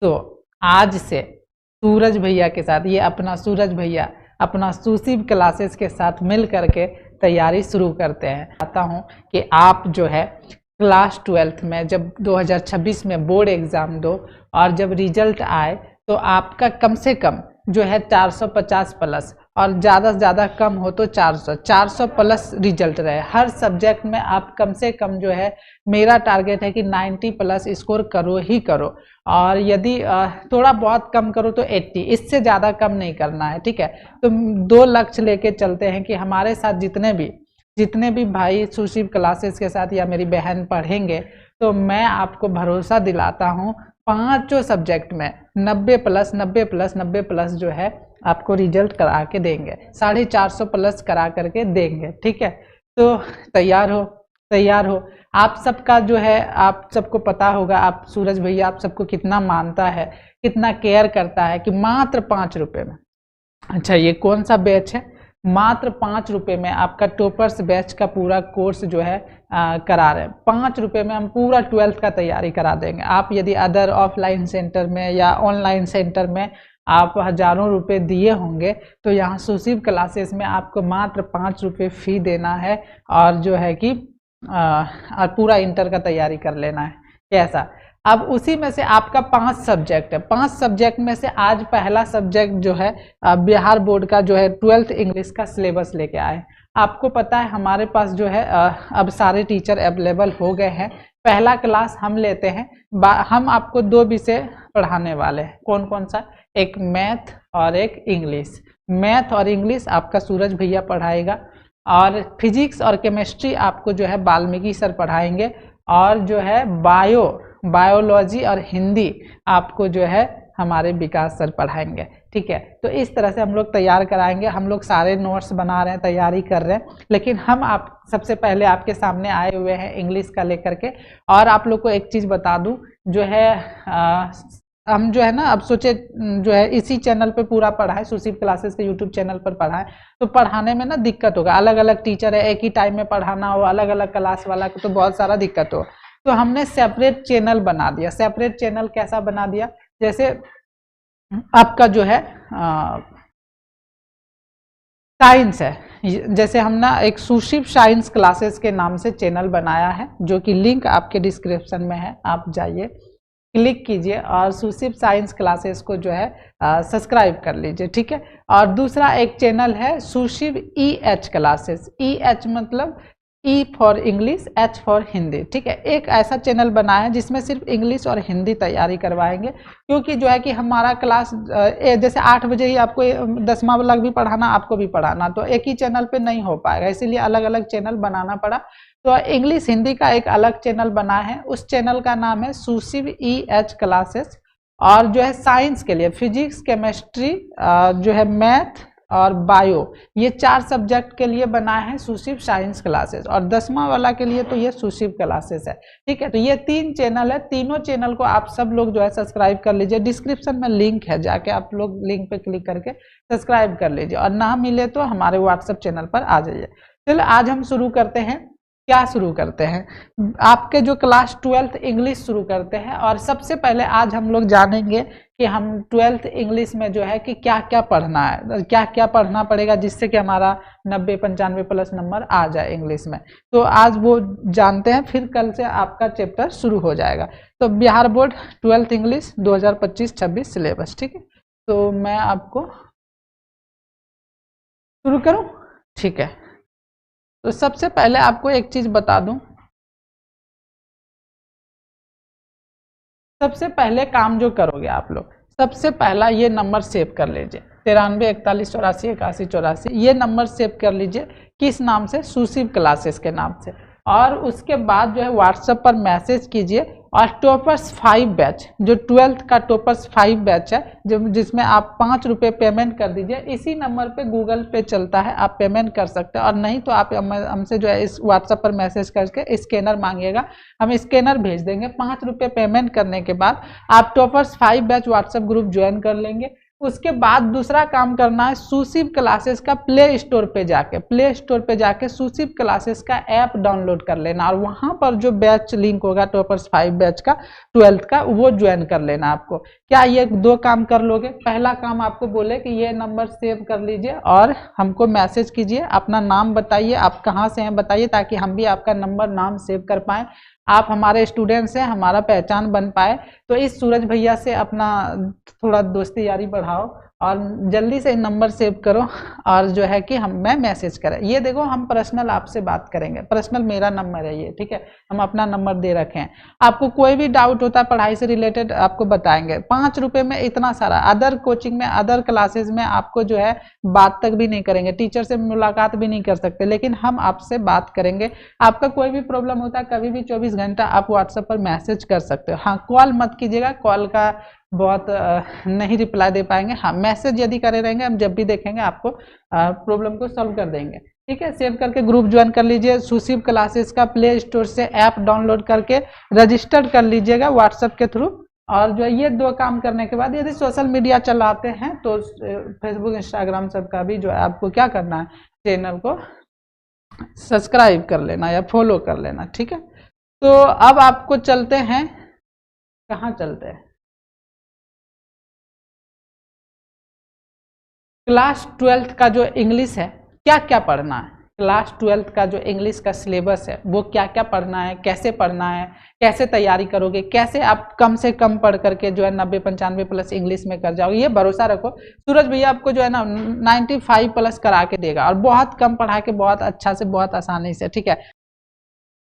तो आज से सूरज भैया के साथ, ये अपना सूरज भैया अपना सुशिव क्लासेस के साथ मिल करके तैयारी शुरू करते हैं। चाहता हूँ कि आप जो है क्लास 12th में जब 2026 में बोर्ड एग्ज़ाम दो और जब रिजल्ट आए तो आपका कम से कम जो है 450 प्लस और ज़्यादा से ज़्यादा कम हो तो 400 प्लस रिजल्ट रहे। हर सब्जेक्ट में आप कम से कम जो है, मेरा टारगेट है कि 90 प्लस स्कोर करो ही करो, और यदि थोड़ा बहुत कम करो तो 80, इससे ज़्यादा कम नहीं करना है, ठीक है। तो 2 लक्ष्य लेके चलते हैं कि हमारे साथ जितने भी भाई सुशिव क्लासेस के साथ या मेरी बहन पढ़ेंगे, तो मैं आपको भरोसा दिलाता हूँ 5 सब्जेक्ट में 90 प्लस 90 प्लस 90 प्लस जो है आपको रिजल्ट करा के देंगे, 450 प्लस करा करके देंगे, ठीक है। तो तैयार हो। आप सबका जो है, आप सबको पता होगा, आप सूरज भैया आप सबको कितना मानता है, कितना केयर करता है कि मात्र 5 रुपये में। अच्छा, ये कौन सा बैच है? मात्र 5 रुपये में आपका टॉपर्स बैच का पूरा कोर्स जो है करा रहे हैं। 5 रुपये में हम पूरा 12th का तैयारी करा देंगे। आप यदि अदर ऑफलाइन सेंटर में या ऑनलाइन सेंटर में आप हज़ारों रुपए दिए होंगे, तो यहाँ सुशिव क्लासेस में आपको मात्र 5 रुपये फ़ी देना है और जो है कि पूरा इंटर का तैयारी कर लेना है। कैसा? अब उसी में से आपका 5 सब्जेक्ट है, 5 सब्जेक्ट में से आज पहला सब्जेक्ट जो है बिहार बोर्ड का जो है 12th इंग्लिश का सिलेबस लेके आए। आपको पता है हमारे पास जो है अब सारे टीचर अवेलेबल हो गए हैं। पहला क्लास हम लेते हैं, हम आपको 2 विषय पढ़ाने वाले हैं। कौन कौन सा? एक मैथ और एक इंग्लिश। मैथ और इंग्लिश आपका सूरज भैया पढ़ाएगा, और फिजिक्स और केमिस्ट्री आपको जो है वाल्मीकि सर पढ़ाएंगे, और जो है बायोलॉजी और हिंदी आपको जो है हमारे विकास सर पढ़ाएंगे, ठीक है। तो इस तरह से हम लोग तैयार कराएंगे। हम लोग सारे नोट्स बना रहे हैं, तैयारी कर रहे हैं, लेकिन हम आप सबसे पहले आपके सामने आए हुए हैं इंग्लिश का लेकर के। और आप लोग को एक चीज़ बता दूं, जो है हम जो है ना, अब सोचे जो है इसी चैनल पे पूरा पढ़ाए, सुशिव क्लासेस के यूट्यूब चैनल पर पढ़ाए, तो पढ़ाने में ना दिक्कत होगा। अलग अलग टीचर है, एक ही टाइम में पढ़ाना हो, अलग अलग क्लास वाला को, तो बहुत सारा दिक्कत हो। तो हमने सेपरेट चैनल बना दिया। सेपरेट चैनल कैसा बना दिया? जैसे आपका जो है साइंस है, जैसे हम ना एक सुशिव साइंस क्लासेस के नाम से चैनल बनाया है, जो कि लिंक आपके डिस्क्रिप्शन में है, आप जाइए क्लिक कीजिए और सुशिव साइंस क्लासेस को जो है सब्सक्राइब कर लीजिए, ठीक है। और दूसरा एक चैनल है सुशिव EH क्लासेस। EH मतलब E for English, H for Hindi, ठीक है। एक ऐसा चैनल बनाया है जिसमें सिर्फ इंग्लिश और हिंदी तैयारी करवाएंगे, क्योंकि जो है कि हमारा क्लास जैसे 8 बजे ही आपको 10वां वाला भी पढ़ाना, आपको भी पढ़ाना, तो एक ही चैनल पे नहीं हो पाएगा, इसीलिए अलग अलग चैनल बनाना पड़ा। तो इंग्लिश हिंदी का एक अलग चैनल बना है, उस चैनल का नाम है सुशिव EH क्लासेस। और जो है साइंस के लिए फिजिक्स, केमिस्ट्री, जो है मैथ और बायो, ये 4 सब्जेक्ट के लिए बना है सुशिव साइंस क्लासेस, और 10वां वाला के लिए तो ये सुशिव क्लासेस है, ठीक है। तो ये 3 चैनल है, तीनों चैनल को आप सब लोग जो है सब्सक्राइब कर लीजिए। डिस्क्रिप्शन में लिंक है, जाके आप लोग लिंक पे क्लिक करके सब्सक्राइब कर लीजिए, और ना मिले तो हमारे व्हाट्सएप चैनल पर आ जाइए। चलो आज हम शुरू करते हैं। क्या शुरू करते हैं? आपके जो क्लास 12th इंग्लिश शुरू करते हैं। और सबसे पहले आज हम लोग जानेंगे कि हम 12th इंग्लिश में जो है कि क्या क्या पढ़ना है, क्या क्या पढ़ना पड़ेगा जिससे कि हमारा 90-95 प्लस नंबर आ जाए इंग्लिश में। तो आज वो जानते हैं, फिर कल से आपका चैप्टर शुरू हो जाएगा। तो Bihar board 12th English 2025-26 syllabus, ठीक है। तो मैं आपको शुरू करूं, ठीक है। तो सबसे पहले आपको एक चीज बता दूं, सबसे पहले काम जो करोगे आप लोग, सबसे पहला ये नंबर सेव कर लीजिए, 93 41 84 81 84, ये नंबर सेव कर लीजिए। किस नाम से? सुशिव क्लासेस के नाम से। और उसके बाद जो है व्हाट्सएप पर मैसेज कीजिए, और टॉपर्स 5 बैच, जो 12th का टॉपर्स 5 बैच है, जो जिसमें आप 5 रुपये पेमेंट कर दीजिए। इसी नंबर पे गूगल पे चलता है, आप पेमेंट कर सकते हैं, और नहीं तो आप हमसे जो है इस व्हाट्सएप पर मैसेज करके स्कैनर मांगिएगा, हम स्कैनर भेज देंगे। 5 रुपये पेमेंट करने के बाद आप toppers 5 batch WhatsApp group join कर लेंगे। उसके बाद दूसरा काम करना है सुशिव क्लासेस का प्ले स्टोर पे जाके सुशिव क्लासेस का ऐप डाउनलोड कर लेना और वहां पर जो बैच लिंक होगा टॉपर्स 5 बैच का 12th का वो ज्वाइन कर लेना। आपको क्या ये 2 काम कर लोगे? पहला काम आपको बोले कि ये नंबर सेव कर लीजिए और हमको मैसेज कीजिए, अपना नाम बताइए, आप कहाँ से हैं बताइए, ताकि हम भी आपका नंबर नाम सेव कर पाएँ, आप हमारे स्टूडेंट्स हैं, हमारा पहचान बन पाए। तो इस सूरज भैया से अपना थोड़ा दोस्ती यारी बढ़ाओ और जल्दी से नंबर सेव करो और जो है कि मैं मैसेज करें। ये देखो हम पर्सनल आपसे बात करेंगे, पर्सनल मेरा नंबर है ये, ठीक है, हम अपना नंबर दे रखे हैं। आपको कोई भी डाउट होता है पढ़ाई से रिलेटेड आपको बताएंगे। 5 रुपये में इतना सारा, अदर कोचिंग में अदर क्लासेस में आपको जो है बात तक भी नहीं करेंगे, टीचर से मुलाकात भी नहीं कर सकते, लेकिन हम आपसे बात करेंगे। आपका कोई भी प्रॉब्लम होता है कभी भी 24 घंटा आप व्हाट्सएप पर मैसेज कर सकते हो। हाँ, कॉल मत कीजिएगा, कॉल का बहुत नहीं रिप्लाई दे पाएंगे। हाँ, मैसेज यदि करे रहेंगे, हम जब भी देखेंगे आपको प्रॉब्लम को सॉल्व कर देंगे, ठीक है। सेव करके ग्रुप ज्वाइन कर लीजिए, सुशिव क्लासेस का प्ले स्टोर से ऐप डाउनलोड करके रजिस्टर्ड कर लीजिएगा व्हाट्सएप के थ्रू। और जो ये 2 काम करने के बाद यदि सोशल मीडिया चलाते हैं तो फेसबुक इंस्टाग्राम सबका भी जो है आपको क्या करना है, चैनल को सब्सक्राइब कर लेना या फॉलो कर लेना, ठीक है। तो अब आपको चलते हैं, कहाँ चलते हैं, क्लास 12th का जो इंग्लिश है क्या क्या पढ़ना है, क्लास 12th का जो इंग्लिश का सिलेबस है वो क्या क्या पढ़ना है, कैसे पढ़ना है, कैसे तैयारी करोगे, कैसे आप कम से कम पढ़ करके जो है 90-95 प्लस इंग्लिश में कर जाओगे। ये भरोसा रखो, सूरज भैया आपको जो है ना 95 प्लस करा के देगा और बहुत कम पढ़ा के बहुत अच्छा से बहुत आसानी से, ठीक है।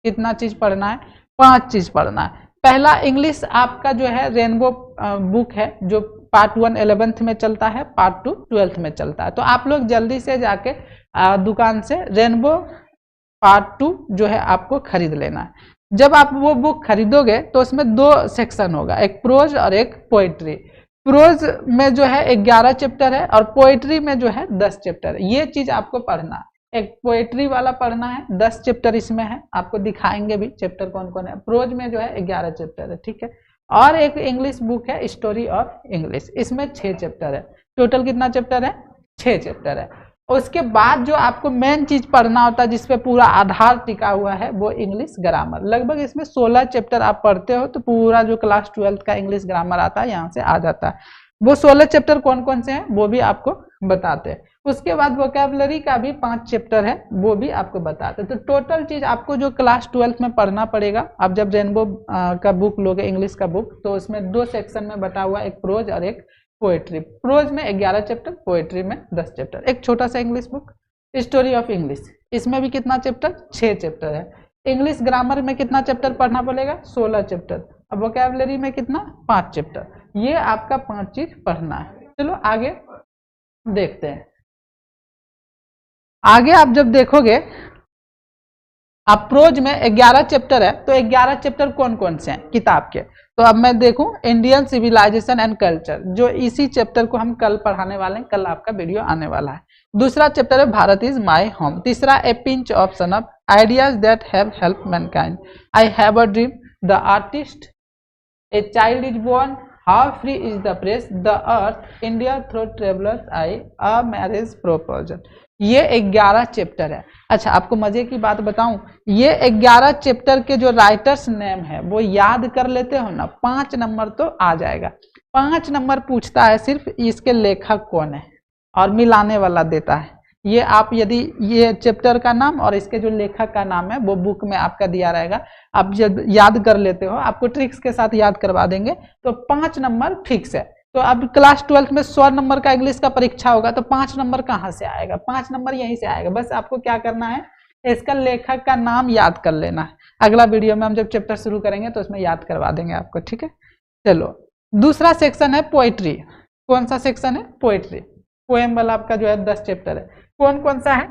कितना चीज पढ़ना है? 5 चीज पढ़ना है। पहला, इंग्लिश आपका जो है रेनबो बुक है, जो पार्ट 1 11th में चलता है, पार्ट 2 12th में चलता है। तो आप लोग जल्दी से जाके दुकान से रेनबो पार्ट 2 जो है आपको खरीद लेना है। जब आप वो बुक खरीदोगे तो उसमें 2 सेक्शन होगा, एक प्रोज और एक पोइट्री। प्रोज में जो है 11 चैप्टर है और पोइट्री में जो है 10 चैप्टर है। ये चीज आपको पढ़ना है। एक पोएट्री वाला पढ़ना है, 10 चैप्टर इसमें है, आपको दिखाएंगे भी चैप्टर कौन कौन है। प्रोज में जो है 11 चैप्टर है, ठीक है। और एक इंग्लिश बुक है स्टोरी ऑफ इंग्लिश, इसमें 6 चैप्टर है। टोटल कितना चैप्टर है? 6 चैप्टर है। उसके बाद जो आपको मेन चीज पढ़ना होता है जिसपे पूरा आधार टिका हुआ है वो इंग्लिश ग्रामर। लगभग इसमें 16 चैप्टर आप पढ़ते हो तो पूरा जो क्लास 12th का इंग्लिश ग्रामर आता है यहाँ से आ जाता है। वो 16 चैप्टर कौन कौन से हैं वो भी आपको बताते हैं। उसके बाद वोकैबुलरी का भी 5 चैप्टर है, वो भी आपको बताते हैं। तो टोटल चीज आपको जो क्लास 12th में पढ़ना पड़ेगा। आप जब रेनबो का बुक लोगे, इंग्लिश का बुक, तो उसमें 2 सेक्शन में बटा हुआ, एक प्रोज और एक पोएट्री। प्रोज में 11 चैप्टर, पोएट्री में 10 चैप्टर। एक छोटा सा English book story of English, इसमें भी कितना चैप्टर? 6 चैप्टर है। इंग्लिश ग्रामर में कितना चैप्टर पढ़ना पड़ेगा? 16 चैप्टर। अब वोकैबुलरी में कितना? 5 चैप्टर। ये आपका 5 चीज पढ़ना है। चलो आगे देखते हैं। आगे आप जब देखोगे, आप प्रोज में 11 चैप्टर है, तो 11 चैप्टर कौन कौन से हैं किताब के? तो अब मैं देखूं इंडियन सिविलाइजेशन एंड कल्चर, जो इसी चैप्टर को हम कल पढ़ाने वाले हैं, कल आपका वीडियो आने वाला है। दूसरा चैप्टर है भारत इज माय होम। तीसरा a pinch of snuff of ideas that have help mankind, I have a dream, the artist, a child is born, how free is the press, the earth, India through travellers eye, a marriage proposal. ये 11 chapter है। अच्छा, आपको मजे की बात बताऊं, ये 11 chapter के जो राइटर्स नेम है वो याद कर लेते हो ना, 5 नंबर तो आ जाएगा। 5 नंबर पूछता है सिर्फ इसके लेखक कौन है और मिलाने वाला देता है। ये आप यदि ये चैप्टर का नाम और इसके जो लेखक का नाम है वो बुक में आपका दिया रहेगा, आप जब याद कर लेते हो, आपको ट्रिक्स के साथ याद करवा देंगे, तो 5 नंबर फिक्स है। तो अब क्लास 12th में 100 नंबर का इंग्लिश का परीक्षा होगा, तो 5 नंबर कहाँ से आएगा? 5 नंबर यहीं से आएगा। बस आपको क्या करना है, इसका लेखक का नाम याद कर लेना है। अगला वीडियो में हम जब चैप्टर शुरू करेंगे तो उसमें याद करवा देंगे आपको, ठीक है। चलो, दूसरा सेक्शन है पोएट्री। कौन सा सेक्शन है? पोएट्री। पोएम वाला आपका जो है 10 चैप्टर है। कौन कौन सा है?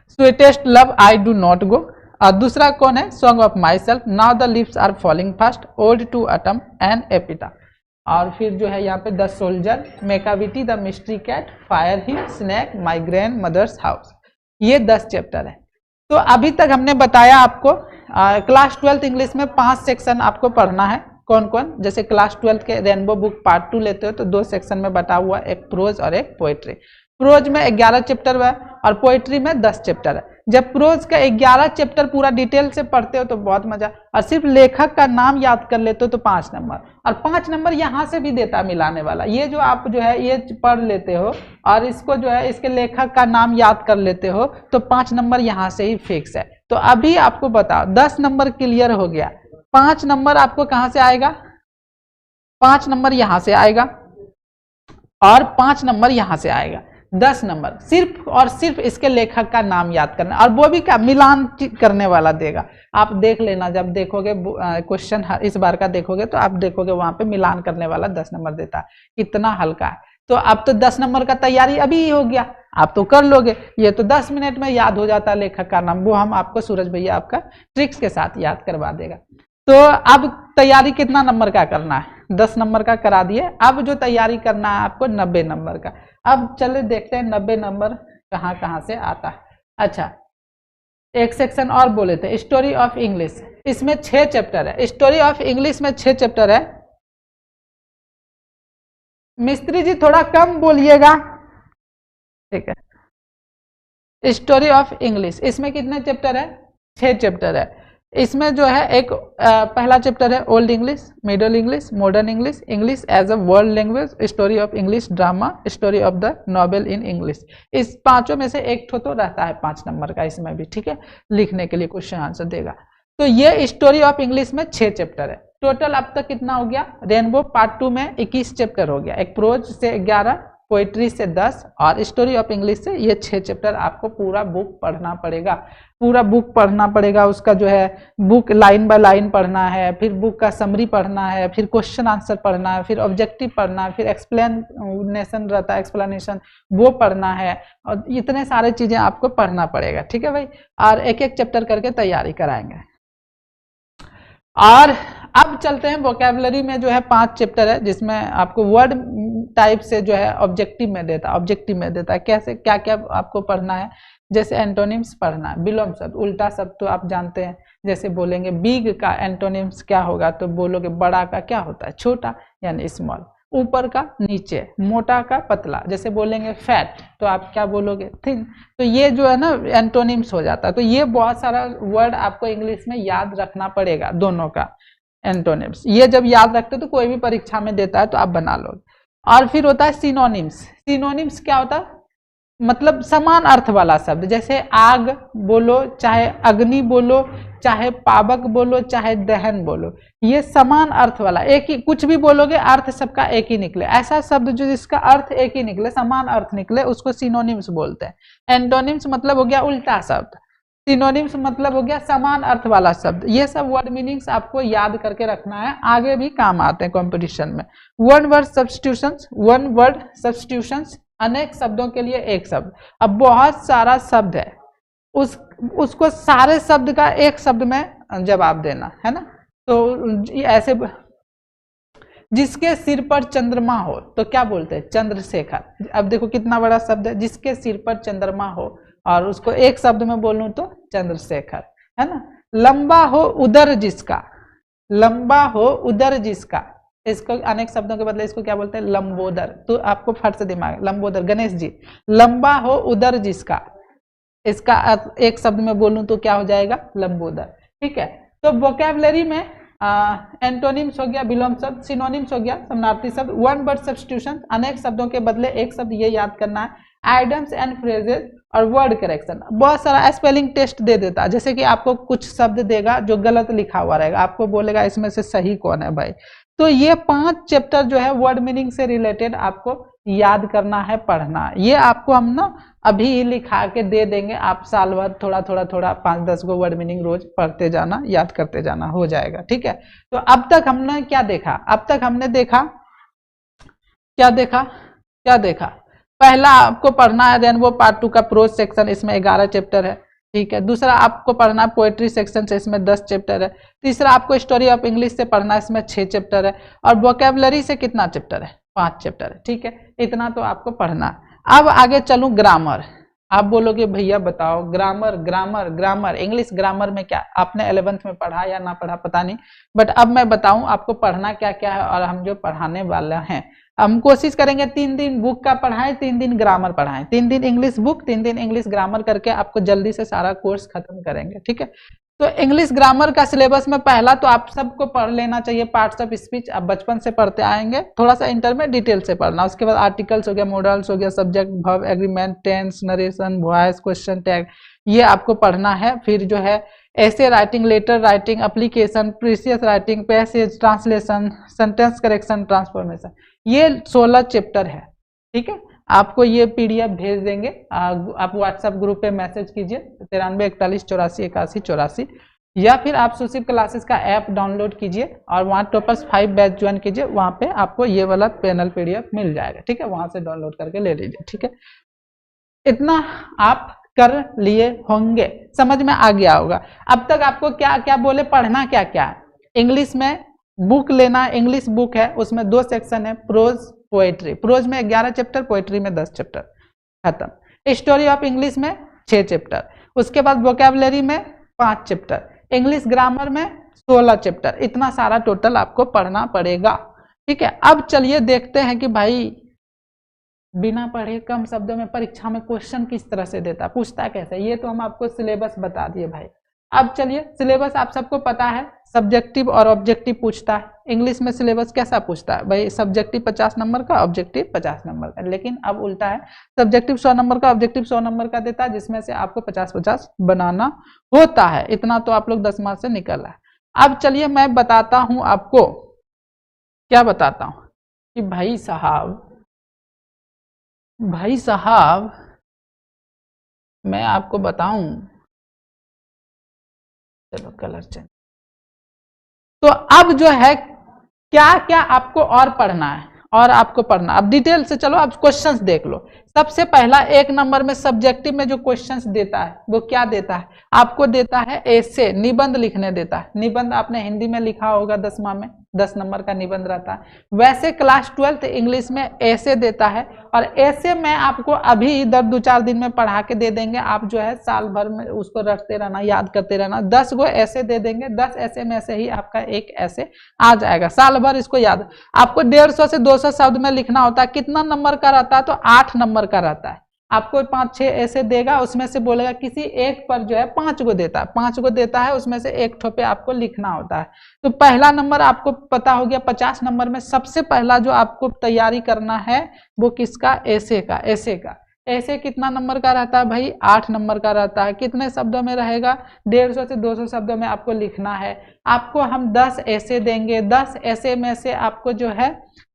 Sweetest love I do not go. और दूसरा कौन है? Song of myself, now the leaves are falling fast, ode to autumn and epitaph. और फिर जो है यहाँ पे the soldier, Macavity, the mystery cat, fire hill, snake, my grandmother's house. ये 10 चैप्टर है। तो अभी तक हमने बताया आपको क्लास 12th इंग्लिश में 5 सेक्शन आपको पढ़ना है। कौन कौन, जैसे क्लास 12 के रेनबो बुक पार्ट 2 लेते हो तो 2 सेक्शन में बटा हुआ, एक प्रोज और एक पोएट्री। प्रोज में 11 चैप्टर है और पोएट्री में 10 चैप्टर है। जब प्रोज का 11 चैप्टर पूरा डिटेल से पढ़ते हो तो बहुत मजा, और सिर्फ लेखक का नाम याद कर लेते हो तो 5 नंबर, और 5 नंबर यहाँ से भी देता मिलाने वाला। ये जो आप जो है ये पढ़ लेते हो और इसको जो है इसके लेखक का नाम याद कर लेते हो तो 5 नंबर यहाँ से ही फिक्स है। तो अभी आपको बताओ 10 नंबर क्लियर हो गया, 5 नंबर आपको कहाँ से आएगा, 5 नंबर यहाँ से आएगा और 5 नंबर यहाँ से आएगा। 10 नंबर सिर्फ और सिर्फ इसके लेखक का नाम याद करना, और वो भी क्या मिलान करने वाला देगा। आप देख लेना, जब देखोगे क्वेश्चन इस बार का देखोगे तो आप देखोगे वहां पे मिलान करने वाला 10 नंबर देता है। कितना हल्का है। तो अब तो 10 नंबर का तैयारी अभी ही हो गया, आप तो कर लोगे। ये तो 10 मिनट में याद हो जाता है लेखक का नाम, वो हम आपको सूरज भैया आपका ट्रिक्स के साथ याद करवा देगा। तो अब तैयारी कितना नंबर का करना है, 10 नंबर का करा दिए। अब जो तैयारी करना है आपको 90 नंबर का। अब चले देखते हैं 90 नंबर कहाँ कहाँ से आता है। अच्छा, एक सेक्शन और बोले थे, स्टोरी ऑफ इंग्लिश, इसमें 6 चैप्टर है। स्टोरी ऑफ इंग्लिश में 6 चैप्टर है। मिस्त्री जी थोड़ा कम बोलिएगा, ठीक है। स्टोरी ऑफ इंग्लिश इसमें कितने चैप्टर है, 6 चैप्टर है। इसमें जो है एक पहला चैप्टर है old English, middle English, modern English, English as a world language, story of English drama, story of the novel in English. इस पांचों में से एक तो रहता है 5 नंबर का इसमें भी, ठीक है, लिखने के लिए क्वेश्चन आंसर देगा। तो ये स्टोरी ऑफ इंग्लिश में 6 चैप्टर है। टोटल अब तक कितना हो गया, रेनबो पार्ट 2 में 21 चैप्टर हो गया, एक प्रोज से 11, पोइट्री से 10 और स्टोरी ऑफ इंग्लिश से ये 6 चैप्टर। आपको पूरा बुक पढ़ना पड़ेगा, पूरा बुक पढ़ना पड़ेगा। उसका जो है बुक लाइन बाय लाइन पढ़ना है, फिर बुक का समरी पढ़ना है, फिर क्वेश्चन आंसर पढ़ना है, फिर ऑब्जेक्टिव पढ़ना है, फिर एक्सप्लेनेशन रहता है, एक्सप्लेनेशन वो पढ़ना है, और इतने सारे चीजें आपको पढ़ना पड़ेगा, ठीक है भाई। और एक एक चैप्टर करके तैयारी कराएंगे। और अब चलते हैं वोकैबुलरी में, जो है 5 चैप्टर है, जिसमें आपको वर्ड टाइप से जो है ऑब्जेक्टिव में देता है कैसे क्या क्या आपको पढ़ना है। जैसे एंटोनिम्स पढ़ना है, विलोम शब्द, उल्टा शब्द तो आप जानते हैं। जैसे बोलेंगे बिग का एंटोनिम्स क्या होगा, तो बोलोगे बड़ा का क्या होता है, छोटा यानी स्मॉल, ऊपर का नीचे, मोटा का पतला। जैसे बोलेंगे फैट तो आप क्या बोलोगे, थिन। तो ये जो है ना एंटोनिम्स हो जाता है। तो ये बहुत सारा वर्ड आपको इंग्लिश में याद रखना पड़ेगा, दोनों का एंटोनिम्स। ये जब याद रखते हो तो कोई भी परीक्षा में देता है तो आप बना लो। और फिर होता है सिनोनिम्स। सिनोनिम्स क्या होता है, मतलब समान अर्थ वाला शब्द। जैसे आग बोलो, चाहे अग्नि बोलो, चाहे पावक बोलो, चाहे दहन बोलो, ये समान अर्थ वाला, एक ही कुछ भी बोलोगे अर्थ सबका एक ही निकले। ऐसा शब्द जो जिसका अर्थ एक ही निकले, समान अर्थ निकले, उसको सिनोनिम्स बोलते हैं। एंटोनिम्स मतलब हो गया उल्टा शब्द, सिनोनिम्स मतलब हो गया समान अर्थ वाला शब्द। ये सब वर्ड मीनिंग्स आपको याद करके रखना है, आगे भी काम आते हैं कंपटीशन में। वन वर्ड सब्स्टिट्यूशंस, अनेक शब्दों के लिए एक शब्द। अब बहुत सारा शब्द है, उसको सारे शब्द का एक शब्द में जवाब देना है ना। तो ऐसे जिसके सिर पर चंद्रमा हो तो क्या बोलते हैं, चंद्रशेखर। अब देखो कितना बड़ा शब्द है, जिसके सिर पर चंद्रमा हो, और उसको एक शब्द में बोलूं तो चंद्रशेखर, है ना। लंबा हो उदर जिसका, लंबा हो उदर जिसका, इसको अनेक शब्दों के बदले इसको क्या बोलते हैं, लंबोदर। तो आपको फट से दिमाग, लंबोदर। गणेश जी, लंबा हो उदर जिसका, इसका एक शब्द में बोलूं तो क्या हो जाएगा, लंबोदर, ठीक है। तो वोकैबुलरी में एंटोनिम्स हो गया विलोम शब्द, सिनोनिम्स हो गया समानार्थी शब्द, वन वर्ड सब्स्टिट्यूशन, अनेक शब्दों के बदले एक शब्द, ये याद करना है। आइडम्स एंड फ्रेजेस और वर्ड करेक्शन। बहुत सारा स्पेलिंग टेस्ट दे देता है, जैसे कि आपको कुछ शब्द देगा जो गलत लिखा हुआ रहेगा, आपको बोलेगा इसमें से सही कौन है भाई। तो ये 5 चैप्टर जो है वर्ड मीनिंग से रिलेटेड आपको याद करना है, पढ़ना। ये आपको हम ना अभी लिखा के दे देंगे, आप साल भर थोड़ा 5-10 गो वर्ड मीनिंग रोज पढ़ते जाना, याद करते जाना, हो जाएगा, ठीक है। तो अब तक हमने क्या देखा, अब तक हमने देखा क्या देखा। पहला आपको पढ़ना है रेनबो पार्ट 2 का प्रोज सेक्शन, इसमें 11 चैप्टर है, ठीक है। दूसरा आपको पढ़ना है पोएट्री सेक्शन से, इसमें 10 चैप्टर है। तीसरा आपको स्टोरी ऑफ इंग्लिश से पढ़ना है, इसमें 6 चैप्टर है। और वोकैबुलरी से कितना चैप्टर है, 5 चैप्टर है, ठीक है। इतना तो आपको पढ़ना है। अब आगे चलूं ग्रामर। आप बोलोगे भैया बताओ grammar grammar grammar, English grammar में क्या आपने 11th में पढ़ा या ना पढ़ा पता नहीं, बट अब मैं बताऊं आपको पढ़ना क्या क्या है। और हम जो पढ़ाने वाले हैं, हम कोशिश करेंगे 3 दिन बुक का पढ़ाएं, 3 दिन ग्रामर पढ़ाएं, 3 दिन इंग्लिश बुक, 3 दिन इंग्लिश ग्रामर करके आपको जल्दी से सारा कोर्स खत्म करेंगे, ठीक है। तो इंग्लिश ग्रामर का सिलेबस में पहला तो आप सबको पढ़ लेना चाहिए पार्ट्स ऑफ स्पीच, आप बचपन से पढ़ते आएंगे, थोड़ा सा इंटर में डिटेल से पढ़ना। उसके बाद आर्टिकल्स हो गया, मॉडल्स हो गया, subject verb agreement, tense, narration, voice, question tag, ये आपको पढ़ना है। फिर जो है ऐसे writing, letter writing, application, precis writing, passage, translation, sentence correction, transformation, ये 16 चैप्टर है, ठीक है। आपको ये पीडीएफ भेज देंगे, आप व्हाट्सएप ग्रुप पे मैसेज कीजिए 93 41 84 81 84, या फिर आप सुशील क्लासेस का ऐप डाउनलोड कीजिए और वहाँ टॉपर्स 5 बैच ज्वाइन कीजिए, वहाँ पे आपको ये वाला पैनल पीडीएफ मिल जाएगा, ठीक है। वहाँ से डाउनलोड करके ले लीजिए, ठीक है। इतना आप कर लिए होंगे, समझ में आ गया होगा। अब तक आपको क्या क्या बोले, पढ़ना क्या क्या है। इंग्लिश में बुक लेना, इंग्लिश बुक है, उसमें 2 सेक्शन है, प्रोज पोएट्री। प्रोज में 11 चैप्टर, पोएट्री में 10 चैप्टर, खत्म। स्टोरी ऑफ इंग्लिश में 6 चैप्टर, उसके बाद वोकैबुलरी में 5 चैप्टर, इंग्लिश ग्रामर में 16 चैप्टर, इतना सारा टोटल आपको पढ़ना पड़ेगा, ठीक है। अब चलिए देखते हैं कि भाई बिना पढ़े कम शब्दों में परीक्षा में क्वेश्चन किस तरह से देता, पूछता कैसे। ये तो हम आपको सिलेबस बता दिए भाई। अब चलिए, सिलेबस आप सबको पता है, सब्जेक्टिव और ऑब्जेक्टिव पूछता है। इंग्लिश में सिलेबस कैसा पूछता है भाई, सब्जेक्टिव 50 नंबर का, ऑब्जेक्टिव 50 नंबर का, लेकिन अब उल्टा है, सब्जेक्टिव 100 नंबर का, ऑब्जेक्टिव 100 नंबर का देता है, जिसमें से आपको 50-50 बनाना होता है। इतना तो आप लोग 10 मार्क्स से निकल रहा है। अब चलिए मैं बताता हूं आपको, क्या बताता हूं कि भाई साहब मैं आपको बताऊं, चलो कलर चेंज। तो अब जो है क्या क्या आपको और पढ़ना है, और आपको पढ़ना, अब डिटेल से चलो आप क्वेश्चंस देख लो। सबसे पहला 1 नंबर में सब्जेक्टिव में जो क्वेश्चंस देता है वो क्या देता है, आपको देता है ऐसे निबंध लिखने देता है। निबंध आपने हिंदी में लिखा होगा 10वां में, 10 नंबर का निबंध रहता है। वैसे क्लास 12th इंग्लिश में ऐसे देता है, और ऐसे में आपको अभी इधर 2-4 दिन में पढ़ा के दे देंगे। आप जो है साल भर में उसको रटते रहना, याद करते रहना। 10 गो ऐसे दे देंगे, 10 ऐसे में से ही आपका एक ऐसे आ जाएगा, साल भर इसको याद। आपको 150 से 200 शब्द में लिखना होता है। कितना नंबर का रहता है, तो 8 नंबर का रहता है। आपको 5-6 ऐसे देगा, उसमें से बोलेगा किसी एक पर जो है 5 गो देता है, 5 गो देता है, उसमें से एक ठो पे आपको लिखना होता है। तो पहला नंबर आपको पता हो गया। 50 नंबर में सबसे पहला जो आपको तैयारी करना है वो किसका, ऐसे का। ऐसे कितना नंबर का रहता है भाई, 8 नंबर का रहता है। कितने शब्दों में रहेगा, 150 से 200 शब्दों में आपको लिखना है। आपको हम 10 ऐसे देंगे, 10 ऐसे में से आपको जो है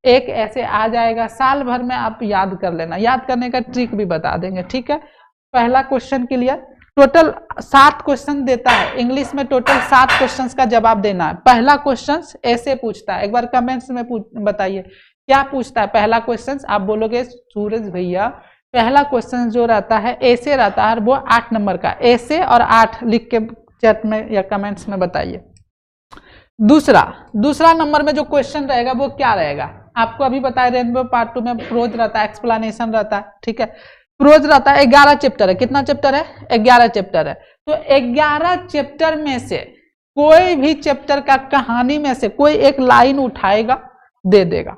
एक ऐसे आ जाएगा। साल भर में आप याद कर लेना, याद करने का ट्रिक भी बता देंगे, ठीक है। पहला क्वेश्चन क्लियर। टोटल 7 क्वेश्चन देता है इंग्लिश में, टोटल 7 क्वेश्चन का जवाब देना है। पहला क्वेश्चन ऐसे पूछता है, एक बार कमेंट्स में बताइए क्या पूछता है पहला क्वेश्चन। आप बोलोगे सूरज भैया पहला क्वेश्चन जो रहता है ऐसे रहता है, वो 8 नंबर का, ऐसे और 8 लिख के चैट में या कमेंट्स में बताइए। दूसरा नंबर में जो क्वेश्चन रहेगा वो क्या रहेगा, आपको अभी बताया रेनबो पार्ट 2 में प्रोज रहता है, एक्सप्लेनेशन रहता है, ठीक है। प्रोज रहता है, 11 चैप्टर है। कितना चैप्टर है, 11 चैप्टर है। तो 11 चैप्टर में से कोई भी चैप्टर का कहानी में से कोई एक लाइन उठाएगा, दे देगा,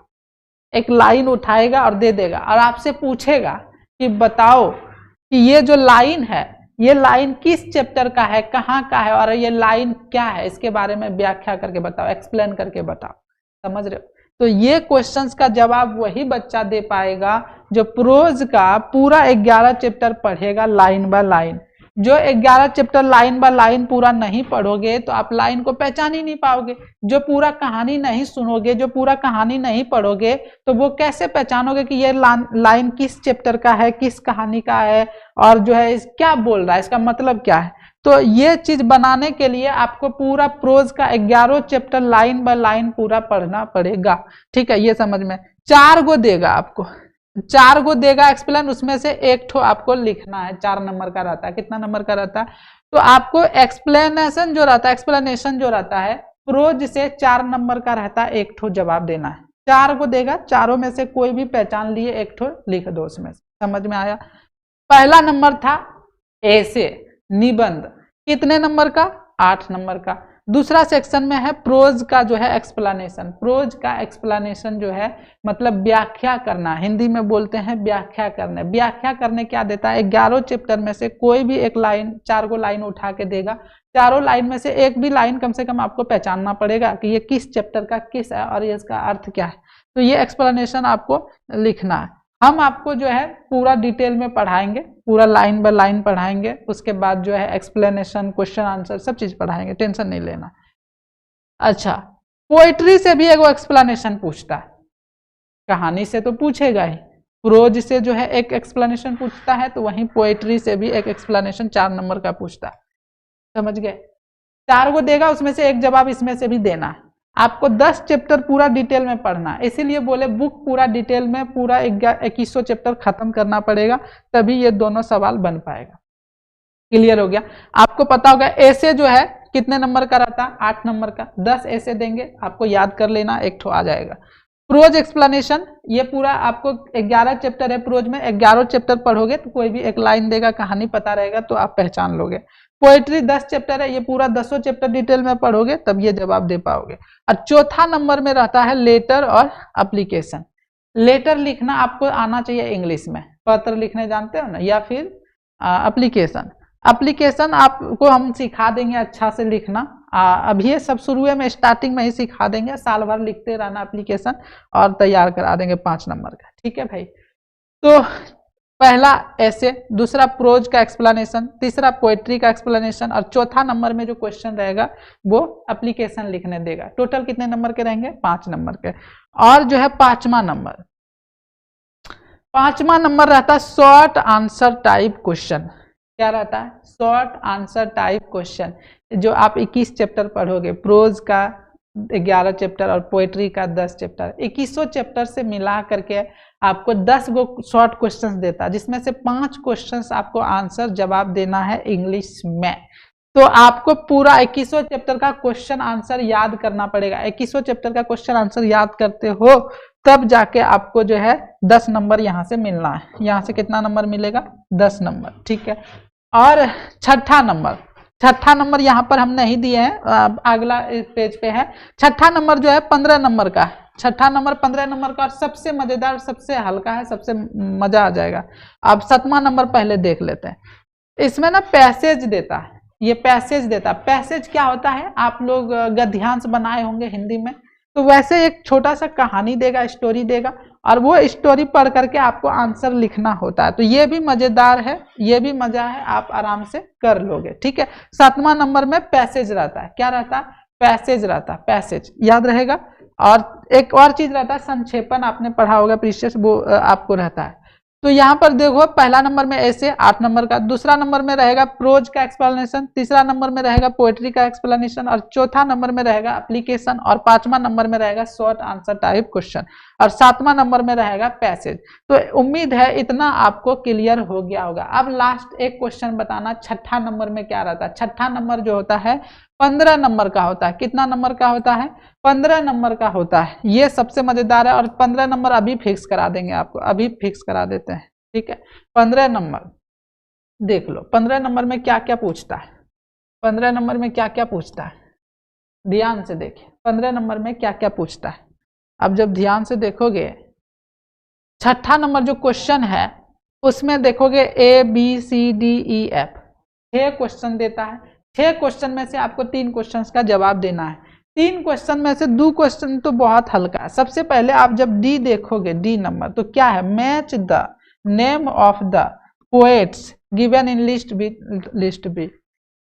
एक लाइन उठाएगा और दे देगा, और आपसे पूछेगा कि बताओ कि ये जो लाइन है, ये लाइन किस चैप्टर का है, कहाँ का है, और ये लाइन क्या है, इसके बारे में व्याख्या करके बताओ, एक्सप्लेन करके बताओ। समझ रहे हो। तो ये क्वेश्चंस का जवाब वही बच्चा दे पाएगा जो प्रोज का पूरा 11 चैप्टर पढ़ेगा लाइन बाय लाइन। जो 11 चैप्टर लाइन बाय लाइन पूरा नहीं पढ़ोगे तो आप लाइन को पहचान ही नहीं पाओगे। जो पूरा कहानी नहीं सुनोगे, जो पूरा कहानी नहीं पढ़ोगे, तो वो कैसे पहचानोगे कि ये लाइन किस चैप्टर का है, किस कहानी का है, और जो है क्या बोल रहा है, इसका मतलब क्या है। तो ये चीज बनाने के लिए आपको पूरा प्रोज का 11 चैप्टर लाइन बाय लाइन पूरा पढ़ना पड़ेगा, ठीक है। ये समझ में। 4 गो देगा आपको, 4 गो देगा एक्सप्लेन, उसमें से एक ठो आपको लिखना है। 4 नंबर का रहता है। कितना नंबर का रहता है, तो आपको एक्सप्लेनेशन जो रहता है, एक्सप्लेनेशन जो रहता है प्रोज से 4 नंबर का रहता है, एक ठो जवाब देना है। 4 को देगा, चारों में से कोई भी पहचान लिए एक ठो लिख दो उसमें से। समझ में आया। पहला नंबर था ऐसे निबंध, कितने नंबर का? 8 नंबर का। दूसरा सेक्शन में है प्रोज का जो है एक्सप्लेनेशन। प्रोज का एक्सप्लेनेशन जो है मतलब व्याख्या करना, हिंदी में बोलते हैं व्याख्या करने। व्याख्या करने क्या देता है? 11 चैप्टर में से कोई भी एक लाइन, 4 गो लाइन उठा के देगा, चारों लाइन में से एक भी लाइन कम से कम आपको पहचानना पड़ेगा कि ये किस चैप्टर का किस है और ये इसका अर्थ क्या है। तो ये एक्सप्लेनेशन आपको लिखना है। हम आपको जो है पूरा डिटेल में पढ़ाएंगे, पूरा लाइन बाय लाइन पढ़ाएंगे, उसके बाद जो है एक्सप्लेनेशन, क्वेश्चन आंसर सब चीज पढ़ाएंगे, टेंशन नहीं लेना। अच्छा, पोएट्री से भी एगो एक्सप्लेनेशन पूछता है, कहानी से तो पूछेगा ही, प्रोज से जो है एक एक्सप्लेनेशन पूछता है, तो वहीं पोएट्री से भी एक एक्सप्लेनेशन 4 नंबर का पूछता है। समझ गए? 4 गो देगा, उसमें से एक जवाब इसमें से भी देना है। आपको 10 चैप्टर पूरा डिटेल में पढ़ना है, इसीलिए बोले बुक पूरा डिटेल में पूरा 2100 चैप्टर खत्म करना पड़ेगा, तभी ये दोनों सवाल बन पाएगा। क्लियर हो गया? आपको पता होगा ऐसे जो है कितने नंबर का रहता है? 8 नंबर का। 10 ऐसे देंगे, आपको याद कर लेना, एक ठो आ जाएगा। प्रोज एक्सप्लेनेशन, ये पूरा आपको 11 चैप्टर है प्रोज में, 11 चैप्टर पढ़ोगे तो कोई भी एक लाइन देगा, कहानी पता रहेगा तो आप पहचान लोगे। पोएट्री 10 चैप्टर है, ये पूरा 10 चैप्टर डिटेल में पढ़ोगे तब ये जवाब दे पाओगे। और चौथा नंबर में रहता है लेटर और एप्लीकेशन। लेटर लिखना आपको आना चाहिए इंग्लिश में, पत्र लिखने जानते हो ना, या फिर एप्लीकेशन। एप्लीकेशन आपको हम सिखा देंगे अच्छा से लिखना, अभी ये सब शुरू में स्टार्टिंग में ही सिखा देंगे, साल भर लिखते रहना एप्लीकेशन और तैयार करा देंगे 5 नंबर का। ठीक है भाई? तो पहला ऐसे, दूसरा प्रोज का एक्सप्लेनेशन, तीसरा पोएट्री का एक्सप्लेनेशन, और चौथा नंबर में जो क्वेश्चन रहेगा वो एप्लीकेशन लिखने देगा। टोटल कितने नंबर के रहेंगे? 5 नंबर के। और जो है पांचवा नंबर रहता है शॉर्ट आंसर टाइप क्वेश्चन। क्या रहता है? Short answer type question. जो आप 21 चैप्टर पढ़ोगे, प्रोज का 11 चैप्टर और पोएट्री का 10 चैप्टर, 2100 चैप्टर से मिला करके आपको 10 गो शॉर्ट क्वेश्चंस देता है, जिसमें से 5 क्वेश्चंस आपको आंसर जवाब देना है इंग्लिश में। तो आपको पूरा 2100 चैप्टर का क्वेश्चन आंसर याद करना पड़ेगा। 2100 चैप्टर का क्वेश्चन आंसर याद करते हो तब जाके आपको जो है 10 नंबर यहाँ से मिलना है। यहाँ से कितना नंबर मिलेगा? 10 नंबर। ठीक है? और छठा नंबर यहाँ पर हम नहीं दिए हैं, अगला पेज पे है। छठा नंबर जो है 15 नंबर का है। छठा नंबर 15 नंबर का और सबसे मजेदार, सबसे हल्का है, सबसे मजा आ जाएगा। अब 7वां नंबर पहले देख लेते हैं। इसमें ना पैसेज देता है, ये पैसेज देता है। पैसेज क्या होता है? आप लोग गद्यांश बनाए होंगे हिंदी में, तो वैसे एक छोटा सा कहानी देगा, स्टोरी देगा, और वो स्टोरी पढ़ करके आपको आंसर लिखना होता है। तो ये भी मजेदार है, ये भी मजा है, आप आराम से कर लोगे। ठीक है? 7वां नंबर में पैसेज रहता है। क्या रहता है? पैसेज रहता है, पैसेज याद रहेगा। और एक और चीज रहता है संक्षेपण, आपने पढ़ा होगा प्रीशियस, वो आपको रहता है। तो यहाँ पर देखो पहला नंबर में ऐसे 8 नंबर का, दूसरा नंबर में रहेगा प्रोज का एक्सप्लेनेशन, तीसरा नंबर में रहेगा पोएट्री का एक्सप्लेनेशन, और चौथा नंबर में रहेगा एप्लीकेशन, और 5वां नंबर में रहेगा शॉर्ट आंसर टाइप क्वेश्चन, और 7वां नंबर में रहेगा पैसेज। तो उम्मीद है इतना आपको क्लियर हो गया होगा। अब लास्ट एक क्वेश्चन बताना, छठा नंबर में क्या रहता है? छठा नंबर जो होता है 15 नंबर का होता है। कितना नंबर का होता है? 15 नंबर का होता है। ये सबसे मजेदार है, और 15 नंबर अभी फिक्स करा देंगे आपको, अभी फिक्स करा देते हैं। ठीक है? 15 नंबर देख लो, 15 नंबर में क्या क्या पूछता है। 15 नंबर में क्या क्या पूछता है, ध्यान से देखिए। 15 नंबर में क्या क्या पूछता है, अब जब ध्यान से देखोगे, छठा नंबर जो क्वेश्चन है उसमें देखोगे ABCDEF 6 क्वेश्चन देता है। 6 क्वेश्चन में से आपको 3 क्वेश्चन का जवाब देना है। 3 क्वेश्चन में से 2 क्वेश्चन तो बहुत हल्का है। सबसे पहले आप जब डी देखोगे, डी नंबर, तो क्या है? Match the name of the poets given in list B.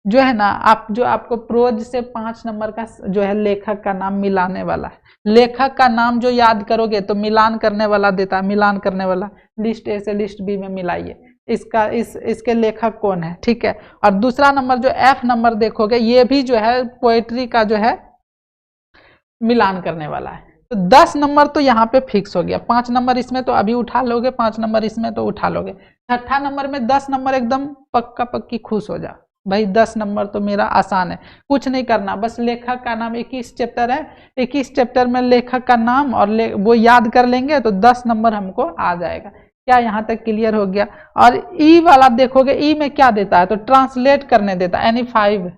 जो है ना, आप जो आपको प्रोज से 5 नंबर का जो है लेखक का नाम मिलाने वाला है। लेखक का नाम जो याद करोगे तो मिलान करने वाला देता है, मिलान करने वाला, लिस्ट ए से लिस्ट बी में मिलाइए, इसके लेखक कौन है। ठीक है? और दूसरा नंबर जो F नंबर देखोगे, ये भी जो है पोएट्री का जो है मिलान करने वाला है। तो 10 नंबर तो यहाँ पे फिक्स हो गया। 5 नंबर इसमें तो अभी उठा लोगे, 5 नंबर इसमें तो उठा लोगे। छठा नंबर में 10 नंबर एकदम पक्का पक्की खुश हो जा भाई, 10 नंबर तो मेरा आसान है, कुछ नहीं करना, बस लेखक का नाम, 21 चैप्टर है, 21 चैप्टर में लेखक का नाम और वो याद कर लेंगे तो 10 नंबर हमको आ जाएगा। क्या यहाँ तक क्लियर हो गया? और ई वाला देखोगे, ई में क्या देता है? तो ट्रांसलेट करने देता है, यानी 5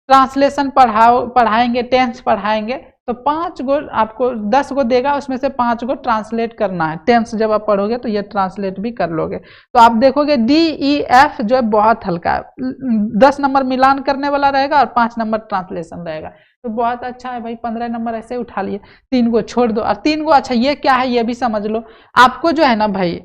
ट्रांसलेशन पढ़ाएंगे, टेंस पढ़ाएंगे तो 5 गो आपको 10 गो देगा, उसमें से 5 गो ट्रांसलेट करना है। टेंस जब आप पढ़ोगे तो ये ट्रांसलेट भी कर लोगे। तो आप देखोगे डी ई एफ जो है बहुत हल्का है, 10 नंबर मिलान करने वाला रहेगा और 5 नंबर ट्रांसलेशन रहेगा। तो बहुत अच्छा है भाई, 15 नंबर ऐसे उठा लिए, 3 गो छोड़ दो। और 3 गो, अच्छा ये क्या है ये भी समझ लो। आपको जो है ना भाई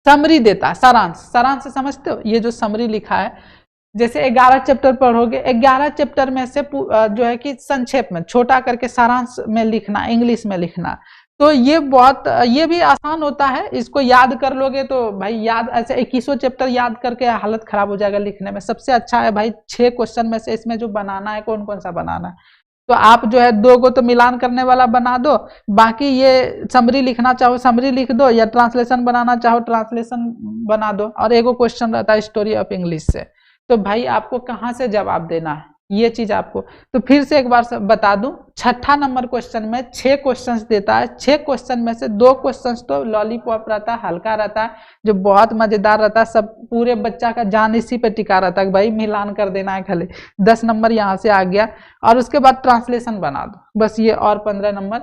समरी देता है, सारांश। सारांश समझते हो? ये जो समरी लिखा है, जैसे 11 चैप्टर पढ़ोगे, 11 चैप्टर में से जो है कि संक्षेप में छोटा करके सारांश में लिखना, इंग्लिश में लिखना। तो ये बहुत, ये भी आसान होता है, इसको याद कर लोगे तो भाई याद, ऐसे 21 चैप्टर याद करके हालत खराब हो जाएगा लिखने में। सबसे अच्छा है भाई 6 क्वेश्चन में से इसमें जो बनाना है, कौन कौन सा बनाना है। तो आप जो है 2 गो तो मिलान करने वाला बना दो, बाकी ये समरी लिखना चाहो समरी लिख दो, या ट्रांसलेशन बनाना चाहो ट्रांसलेशन बना दो। और एगो क्वेश्चन रहता है स्टोरी ऑफ इंग्लिश से। तो भाई आपको कहाँ से जवाब देना है ये चीज आपको, तो फिर से एक बार बता दूं, 6ठा नंबर क्वेश्चन में 6 क्वेश्चंस देता है। 6 क्वेश्चन में से 2 क्वेश्चंस तो लॉलीपॉप रहता है, हल्का रहता है, जो बहुत मजेदार रहता है, सब पूरे बच्चा का जान इसी पे टिका रहता है, भाई मिलान कर देना है खाली, 10 नंबर यहाँ से आ गया। और उसके बाद ट्रांसलेशन बना दो, बस ये, और 15 नंबर,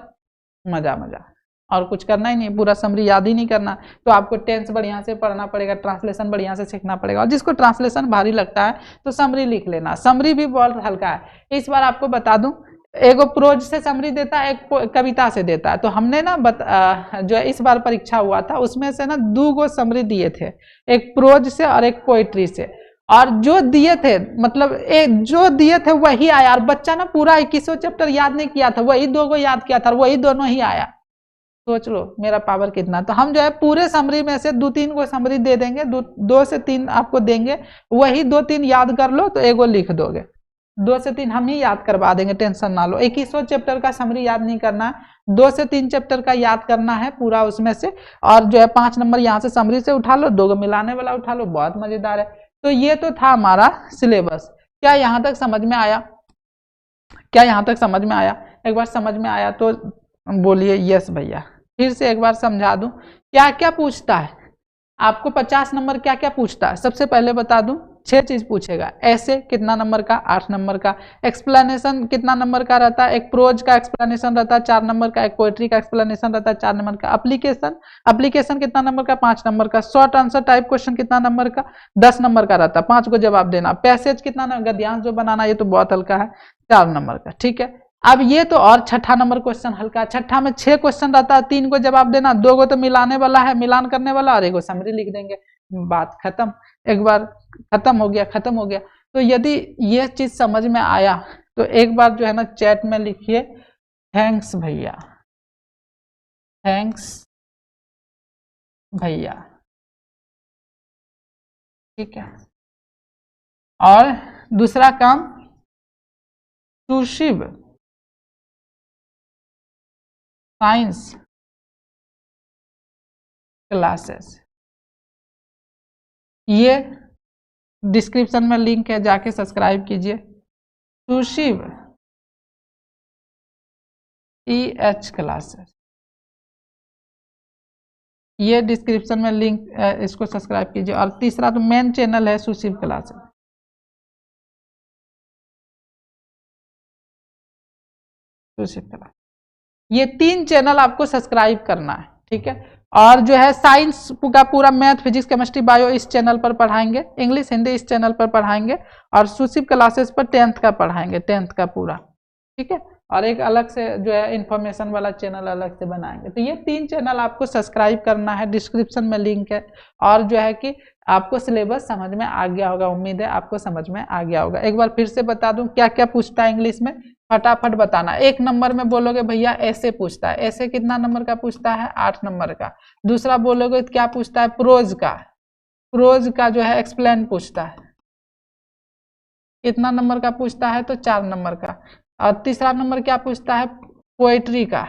मजा मजा, और कुछ करना ही नहीं, पूरा समरी याद ही नहीं करना। तो आपको टेंस बढ़िया से पढ़ना पड़ेगा, ट्रांसलेशन बढ़िया से सीखना पड़ेगा। और जिसको ट्रांसलेशन भारी लगता है तो समरी लिख लेना, समरी भी बहुत हल्का है। इस बार आपको बता दूं, एगो प्रोज से समरी देता है, एक कविता से देता है। तो हमने ना जो इस बार परीक्षा हुआ था उसमें से ना 2 गो समरी दिए थे, एक प्रोज से और एक पोइट्री से। और जो दिए थे, मतलब जो दिए थे वही आया, और बच्चा ना पूरा 21 चैप्टर याद नहीं किया था, वही 2 गो याद किया था, वही दोनों ही आया। सोच लो मेरा पावर कितना। तो हम जो है पूरे समरी में से 2-3 को समरी दे देंगे, 2 से 3 आपको देंगे, वही 2-3 याद कर लो तो एगो लिख दोगे। 2 से 3 हम ही याद करवा देंगे, टेंशन ना लो। 21 चैप्टर का समरी याद नहीं करना है, 2 से 3 चैप्टर का याद करना है पूरा उसमें से। और जो है 5 नंबर यहाँ से समरी से उठा लो, 2 मिलाने वाला उठा लो, बहुत मजेदार है। तो ये तो था हमारा सिलेबस। क्या यहाँ तक समझ में आया? क्या यहाँ तक समझ में आया? एक बार समझ में आया तो बोलिए यस भैया। फिर से एक बार समझा दूं, क्या क्या पूछता है आपको 50 नंबर, क्या क्या पूछता है। सबसे पहले बता दूं, 6 चीज पूछेगा। ऐसे कितना नंबर का? 8 नंबर का। एक्सप्लेनेशन कितना नंबर का रहता है? एक प्रोज का एक्सप्लेनेशन रहता है 4 नंबर का, एक पोएट्री का एक्सप्लेनेशन रहता है 4 नंबर का। एप्लीकेशन कितना नंबर का? 5 नंबर का। शॉर्ट आंसर टाइप क्वेश्चन कितना नंबर का? 10 नंबर का रहता है, 5 को जवाब देना। पैसेज कितना नंबर? गद्यांश जो बनाना, ये तो बहुत हल्का है, 4 नंबर का। ठीक है, अब ये तो और 6ठा नंबर क्वेश्चन हल्का। 6ठा में 6 क्वेश्चन रहता है, 3 को जवाब देना, 2 को तो मिलाने वाला है, मिलान करने वाला, और 1 को समरी लिख देंगे, बात खत्म। एक बार खत्म हो गया, खत्म हो गया। तो यदि ये चीज समझ में आया तो एक बार जो है ना चैट में लिखिए थैंक्स भैया, थैंक्स भैया। ठीक है, और दूसरा काम, सुशिव साइंस क्लासेस, ये डिस्क्रिप्शन में लिंक है, जाके सब्सक्राइब कीजिए। सुशिव EH क्लासेस, ये डिस्क्रिप्शन में लिंक, इसको सब्सक्राइब कीजिए। और तीसरा तो मेन चैनल है सुशिव क्लासेस, सुशिव क्लास, ये 3 चैनल आपको सब्सक्राइब करना है। ठीक है, और जो है साइंस का पूरा मैथ, फिजिक्स, केमिस्ट्री, बायो इस चैनल पर पढ़ाएंगे, इंग्लिश हिंदी इस चैनल पर पढ़ाएंगे, और सुशिव क्लासेस पर 10th का पढ़ाएंगे, 10th का पूरा। ठीक है, और एक अलग से जो है इंफॉर्मेशन वाला चैनल अलग से बनाएंगे। तो ये 3 चैनल आपको सब्सक्राइब करना है, डिस्क्रिप्शन में लिंक है। और जो है कि आपको सिलेबस समझ में आ गया होगा, उम्मीद है आपको समझ में आ गया होगा। एक बार फिर से बता दूं क्या क्या पूछता है इंग्लिश में, फटाफट बताना। 1 नंबर में बोलोगे भैया ऐसे पूछता है, ऐसे कितना नंबर का पूछता है? 8 नंबर का। दूसरा बोलोगे तो क्या पूछता है? प्रोज का, प्रोज का जो है एक्सप्लेन पूछता है, कितना नंबर का पूछता है? तो 4 नंबर का। और तीसरा नंबर क्या पूछता है? पोएट्री का,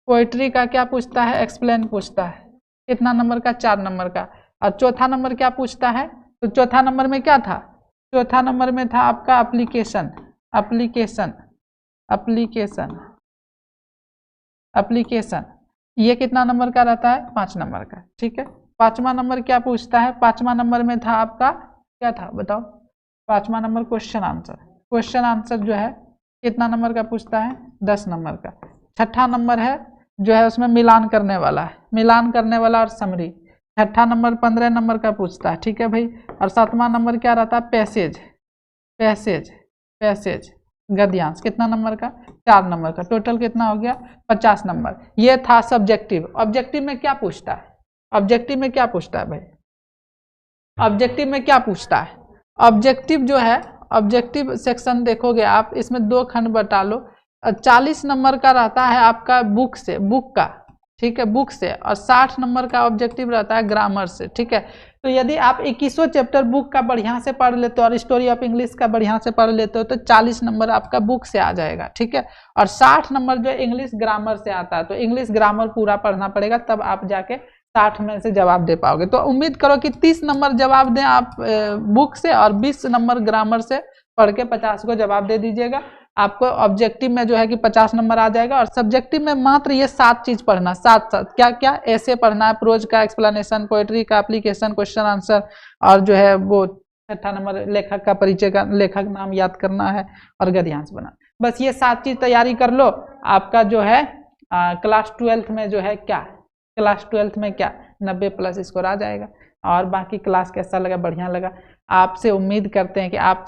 पोएट्री का क्या पूछता है? एक्सप्लेन पूछता है, कितना नंबर का? 4 नंबर का। और चौथा नंबर क्या पूछता है? तो चौथा नंबर में क्या था? चौथा नंबर में था आपका एप्लीकेशन, एप्लीकेशन, एप्लीकेशन, एप्लीकेशन। ये कितना नंबर का रहता है? 5 नंबर का। ठीक है, 5वां नंबर क्या पूछता है? 5वां नंबर में था आपका क्या था बताओ? 5वां number question answer. Question answer जो है कितना नंबर का पूछता है? 10 नंबर का। 6ठा नंबर है जो है उसमें मिलान करने वाला है, मिलान करने वाला और समरी। 6ठा नंबर 15 नंबर का पूछता है। ठीक है भाई। और 7वां नंबर क्या रहता है? पैसेज, पैसेज, पैसेज, गद्यांश। कितना नंबर का? 4 नंबर का। टोटल कितना हो गया? 50 नंबर। ये था सब्जेक्टिव। ऑब्जेक्टिव में क्या पूछता है? ऑब्जेक्टिव में क्या पूछता है भाई? ऑब्जेक्टिव में क्या पूछता है? ऑब्जेक्टिव जो है, ऑब्जेक्टिव सेक्शन देखोगे आप, इसमें 2 खंड बटा लो। 40 नंबर का रहता है आपका बुक से, बुक का। ठीक है, बुक से। और 60 नंबर का ऑब्जेक्टिव रहता है ग्रामर से। ठीक है, तो यदि आप 21वां चैप्टर बुक का बढ़िया से पढ़ लेते हो और स्टोरी ऑफ इंग्लिश का बढ़िया से पढ़ लेते हो तो 40 नंबर आपका बुक से आ जाएगा। ठीक है, और 60 नंबर जो इंग्लिश ग्रामर से आता है, तो इंग्लिश ग्रामर पूरा पढ़ना पड़ेगा, तब आप जाके 60 में से जवाब दे पाओगे। तो उम्मीद करो कि 30 नंबर जवाब दें आप बुक से और 20 नंबर ग्रामर से पढ़ के 50 को जवाब दे दीजिएगा। आपको ऑब्जेक्टिव में जो है कि 50 नंबर आ जाएगा। और सब्जेक्टिव में मात्र ये 7 चीज पढ़ना, 7 क्या क्या? ऐसे पढ़ना है, प्रोज का एक्सप्लेनेशन, पोएट्री का एप्लीकेशन, क्वेश्चन आंसर, और जो है वो 6ठा नंबर लेखक का परिचय का, लेखक नाम याद करना है, और गद्यांश बना। बस ये 7 चीज तैयारी कर लो। आपका जो है क्लास 12th में जो है क्या, क्लास 12th में क्या 90+ स्कोर आ जाएगा। और बाकी क्लास कैसा लगा? बढ़िया लगा। आपसे उम्मीद करते हैं कि आप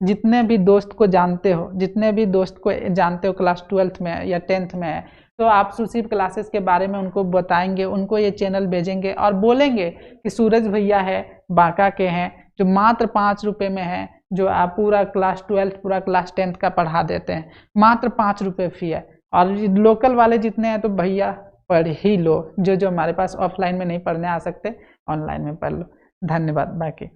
जितने भी दोस्त को जानते हो, जितने भी दोस्त को जानते हो क्लास 12th में या 10th में है, तो आप सुशील क्लासेस के बारे में उनको बताएंगे, उनको ये चैनल भेजेंगे और बोलेंगे कि सूरज भैया है, बांका के हैं, जो मात्र 5 रुपये में है, जो आप पूरा क्लास 12th पूरा क्लास 10th का पढ़ा देते हैं। मात्र 5 रुपये फी है। और लोकल वाले जितने हैं तो भैया पढ़ ही लो, जो हमारे पास ऑफलाइन में नहीं पढ़ने आ सकते ऑनलाइन में पढ़ लो। धन्यवाद। बाकी